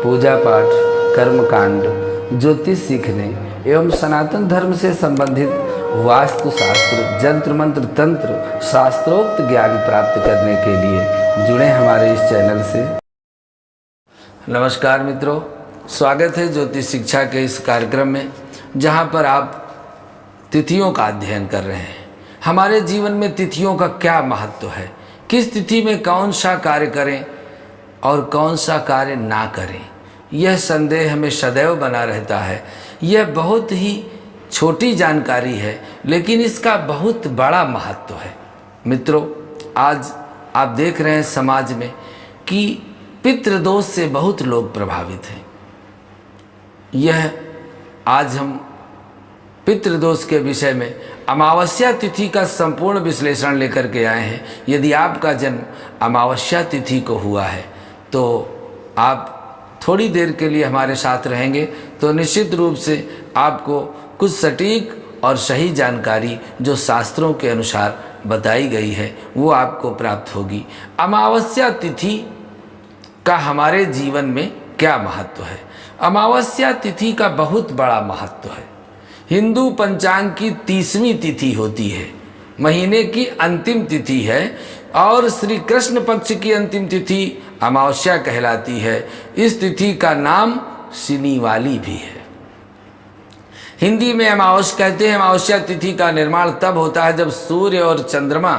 पूजा पाठ, कर्मकांड, ज्योतिष सीखने एवं सनातन धर्म से संबंधित वास्तु शास्त्र, जंत्र मंत्र, तंत्र, शास्त्रोक्त ज्ञान प्राप्त करने के लिए जुड़े हमारे इस चैनल से। नमस्कार मित्रों, स्वागत है ज्योतिष शिक्षा के इस कार्यक्रम में, जहां पर आप तिथियों का अध्ययन कर रहे हैं। हमारे जीवन में तिथियों का क्या महत्व है, किस तिथि में कौन सा कार्य करें और कौन सा कार्य ना करें, यह संदेह हमें सदैव बना रहता है। यह बहुत ही छोटी जानकारी है, लेकिन इसका बहुत बड़ा महत्व है। मित्रों, आज आप देख रहे हैं समाज में कि पितृदोष से बहुत लोग प्रभावित हैं। यह आज हम पितृदोष के विषय में अमावस्या तिथि का संपूर्ण विश्लेषण लेकर के आए हैं। यदि आपका जन्म अमावस्या तिथि को हुआ है तो आप थोड़ी देर के लिए हमारे साथ रहेंगे तो निश्चित रूप से आपको कुछ सटीक और सही जानकारी जो शास्त्रों के अनुसार बताई गई है वो आपको प्राप्त होगी। अमावस्या तिथि का हमारे जीवन में क्या महत्व है? अमावस्या तिथि का बहुत बड़ा महत्व है। हिंदू पंचांग की 30वीं तिथि होती है, महीने की अंतिम तिथि है और श्री कृष्ण पक्ष की अंतिम तिथि अमावस्या कहलाती है। इस तिथि का नाम शनिवाली भी है। हिंदी में अमावस्या कहते हैं। अमावस्या तिथि का निर्माण तब होता है जब सूर्य और चंद्रमा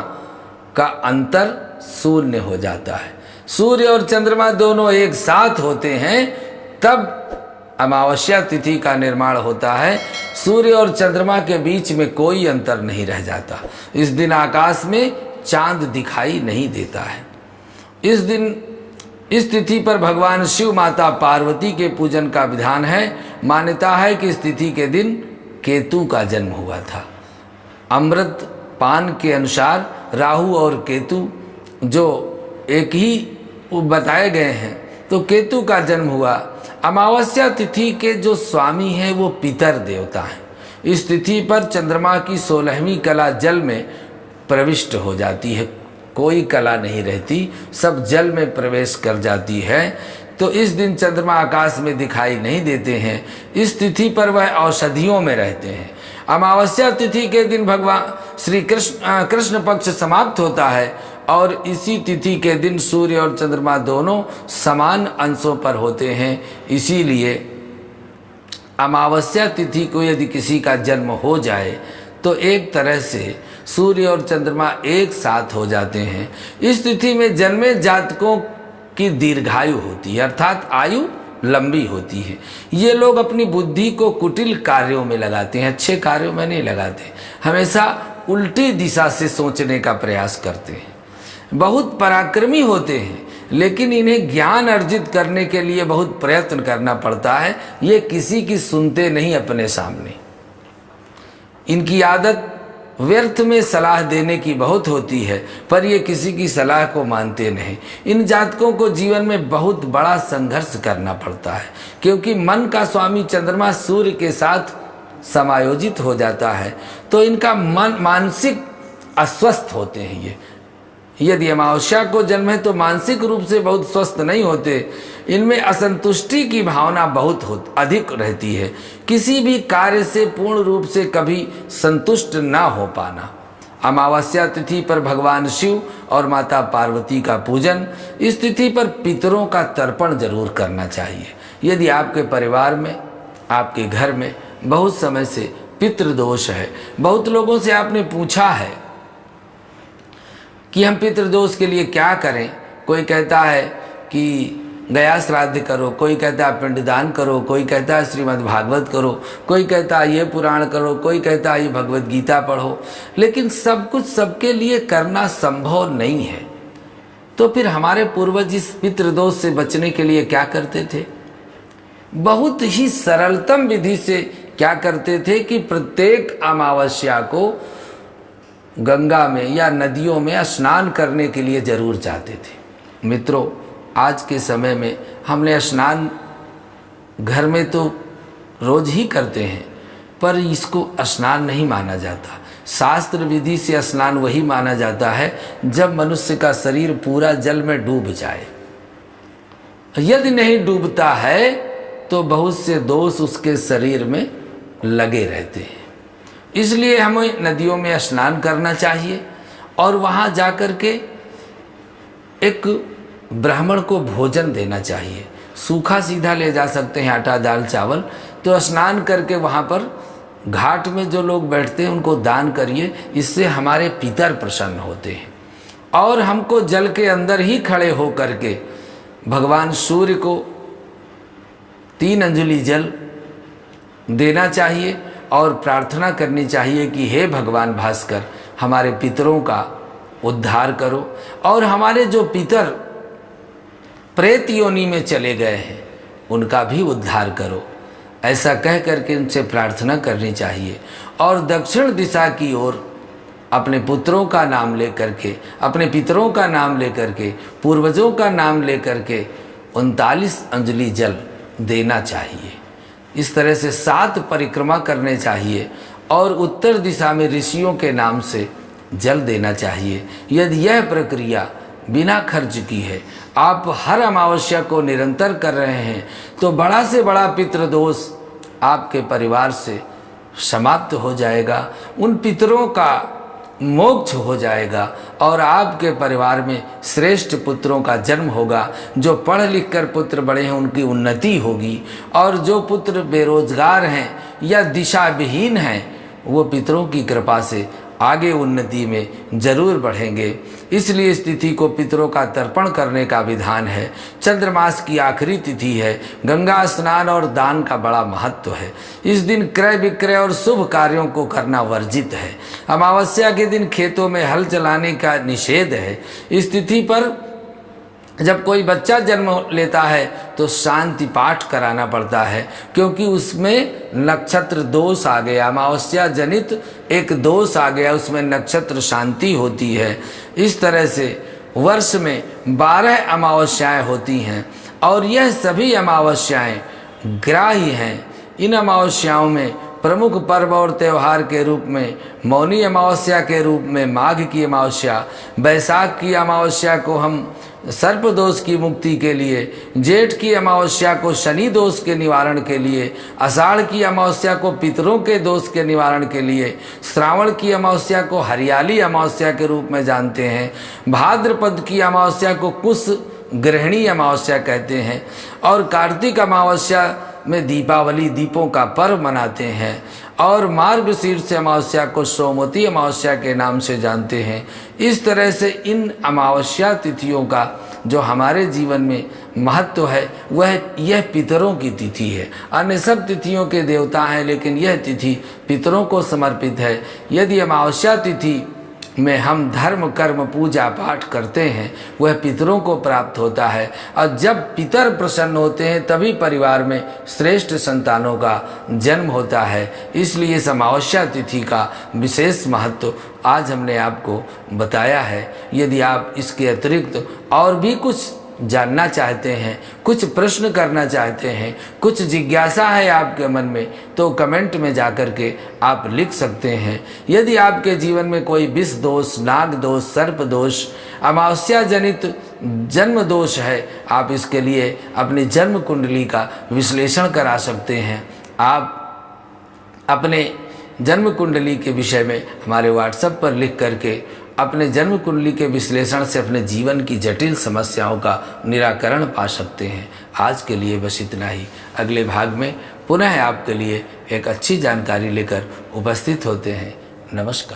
का अंतर शून्य हो जाता है। सूर्य और चंद्रमा दोनों एक साथ होते हैं तब अमावस्या तिथि का निर्माण होता है। सूर्य और चंद्रमा के बीच में कोई अंतर नहीं रह जाता। इस दिन आकाश में चांद दिखाई नहीं देता है। इस तिथि पर भगवान शिव, माता पार्वती के पूजन का विधान है। मान्यता है कि इस तिथि के दिन केतु का जन्म हुआ था। अमृत पान के अनुसार राहु और केतु जो एक ही बताए गए हैं, तो केतु का जन्म हुआ। अमावस्या तिथि के जो स्वामी हैं वो पितर देवता हैं। इस तिथि पर चंद्रमा की 16वीं कला जल में प्रविष्ट हो जाती है। कोई कला नहीं रहती, सब जल में प्रवेश कर जाती है। तो इस दिन चंद्रमा आकाश में दिखाई नहीं देते हैं। इस तिथि पर वह औषधियों में रहते हैं। अमावस्या तिथि के दिन भगवान श्री कृष्ण पक्ष समाप्त होता है और इसी तिथि के दिन सूर्य और चंद्रमा दोनों समान अंशों पर होते हैं। इसीलिए अमावस्या तिथि को यदि किसी का जन्म हो जाए तो एक तरह से सूर्य और चंद्रमा एक साथ हो जाते हैं। इस तिथि में जन्मे जातकों की दीर्घायु होती है, अर्थात आयु लंबी होती है। ये लोग अपनी बुद्धि को कुटिल कार्यों में लगाते हैं, अच्छे कार्यों में नहीं लगाते। हमेशा उल्टी दिशा से सोचने का प्रयास करते हैं। बहुत पराक्रमी होते हैं, लेकिन इन्हें ज्ञान अर्जित करने के लिए बहुत प्रयत्न करना पड़ता है। ये किसी की सुनते नहीं अपने सामने। इनकी आदत व्यर्थ में सलाह देने की बहुत होती है, पर ये किसी की सलाह को मानते नहीं। इन जातकों को जीवन में बहुत बड़ा संघर्ष करना पड़ता है, क्योंकि मन का स्वामी चंद्रमा सूर्य के साथ समायोजित हो जाता है तो इनका मन मानसिक अस्वस्थ होते हैं। ये यदि अमावस्या को जन्म है तो मानसिक रूप से बहुत स्वस्थ नहीं होते। इनमें असंतुष्टि की भावना बहुत अधिक रहती है। किसी भी कार्य से पूर्ण रूप से कभी संतुष्ट ना हो पाना। अमावस्या तिथि पर भगवान शिव और माता पार्वती का पूजन। इस तिथि पर पितरों का तर्पण जरूर करना चाहिए। यदि आपके परिवार में, आपके घर में बहुत समय से पितृदोष है, बहुत लोगों से आपने पूछा है कि हम पितृदोष के लिए क्या करें। कोई कहता है कि गया श्राद्ध करो, कोई कहता है पिंडदान करो, कोई कहता है श्रीमद् भागवत करो, कोई कहता है ये पुराण करो, कोई कहता है ये भगवत गीता पढ़ो। लेकिन सब कुछ सबके लिए करना संभव नहीं है। तो फिर हमारे पूर्वज इस पितृदोष से बचने के लिए क्या करते थे? बहुत ही सरलतम विधि से क्या करते थे कि प्रत्येक अमावस्या को गंगा में या नदियों में स्नान करने के लिए जरूर जाते थे। मित्रों, आज के समय में हमने स्नान घर में तो रोज ही करते हैं, पर इसको स्नान नहीं माना जाता। शास्त्र विधि से स्नान वही माना जाता है जब मनुष्य का शरीर पूरा जल में डूब जाए। यदि नहीं डूबता है तो बहुत से दोष उसके शरीर में लगे रहते हैं। इसलिए हमें नदियों में स्नान करना चाहिए और वहाँ जाकर के एक ब्राह्मण को भोजन देना चाहिए। सूखा सीधा ले जा सकते हैं, आटा दाल चावल, तो स्नान करके वहाँ पर घाट में जो लोग बैठते हैं उनको दान करिए। इससे हमारे पितर प्रसन्न होते हैं। और हमको जल के अंदर ही खड़े हो करके भगवान सूर्य को 3 अंजलि जल देना चाहिए और प्रार्थना करनी चाहिए कि हे भगवान भास्कर, हमारे पितरों का उद्धार करो और हमारे जो पितर प्रेत योनि में चले गए हैं उनका भी उद्धार करो। ऐसा कह करके उनसे प्रार्थना करनी चाहिए और दक्षिण दिशा की ओर अपने पुत्रों का नाम लेकर के, अपने पितरों का नाम लेकर के, पूर्वजों का नाम लेकर के 39 अंजलि जल देना चाहिए। इस तरह से 7 परिक्रमा करने चाहिए और उत्तर दिशा में ऋषियों के नाम से जल देना चाहिए। यदि यह प्रक्रिया बिना खर्च की है, आप हर अमावस्या को निरंतर कर रहे हैं, तो बड़ा से बड़ा पितृदोष आपके परिवार से समाप्त हो जाएगा, उन पितरों का मोक्ष हो जाएगा और आपके परिवार में श्रेष्ठ पुत्रों का जन्म होगा। जो पढ़ लिख कर पुत्र बड़े हैं उनकी उन्नति होगी और जो पुत्र बेरोजगार हैं या दिशा विहीन हैं वो पितरों की कृपा से आगे उन्नति में जरूर बढ़ेंगे। इसलिए इस तिथि को पितरों का तर्पण करने का विधान है। चंद्रमास की आखिरी तिथि है। गंगा स्नान और दान का बड़ा महत्व है। इस दिन क्रय विक्रय और शुभ कार्यों को करना वर्जित है। अमावस्या के दिन खेतों में हल चलाने का निषेध है। इस तिथि पर जब कोई बच्चा जन्म लेता है तो शांति पाठ कराना पड़ता है, क्योंकि उसमें नक्षत्र दोष आ गया, अमावस्या जनित एक दोष आ गया, उसमें नक्षत्र शांति होती है। इस तरह से वर्ष में 12 अमावस्याएं होती हैं और यह सभी अमावस्याएं ग्राही हैं। इन अमावस्याओं में प्रमुख पर्व और त्यौहार के रूप में मौनी अमावस्या के रूप में माघ की अमावस्या, बैसाख की अमावस्या को हम सर्प दोष की मुक्ति के लिए, जेठ की अमावस्या को शनि दोष के निवारण के लिए, आषाढ़ की अमावस्या को पितरों के दोष के निवारण के लिए, श्रावण की अमावस्या को हरियाली अमावस्या के रूप में जानते हैं, भाद्रपद की अमावस्या को कुश ग्रहणी अमावस्या कहते हैं और कार्तिक अमावस्या में दीपावली दीपों का पर्व मनाते हैं और मार्गशीर्ष अमावस्या को सोमवती अमावस्या के नाम से जानते हैं। इस तरह से इन अमावस्या तिथियों का जो हमारे जीवन में महत्व है वह यह पितरों की तिथि है। अन्य सब तिथियों के देवता हैं लेकिन यह तिथि पितरों को समर्पित है। यदि अमावस्या तिथि में हम धर्म कर्म पूजा पाठ करते हैं वह पितरों को प्राप्त होता है और जब पितर प्रसन्न होते हैं तभी परिवार में श्रेष्ठ संतानों का जन्म होता है। इसलिए इस अमावस्या तिथि का विशेष महत्व आज हमने आपको बताया है। यदि आप इसके अतिरिक्त और भी कुछ जानना चाहते हैं, कुछ प्रश्न करना चाहते हैं, कुछ जिज्ञासा है आपके मन में, तो कमेंट में जाकर के आप लिख सकते हैं। यदि आपके जीवन में कोई विष दोष, नाग दोष, सर्प दोष, अमावस्या जनित जन्म दोष है, आप इसके लिए अपनी जन्म कुंडली का विश्लेषण करा सकते हैं। आप अपने जन्म कुंडली के विषय में हमारे व्हाट्सएप पर लिख करके अपने जन्म कुंडली के विश्लेषण से अपने जीवन की जटिल समस्याओं का निराकरण पा सकते हैं। आज के लिए बस इतना ही। अगले भाग में पुनः आपके लिए एक अच्छी जानकारी लेकर उपस्थित होते हैं। नमस्कार।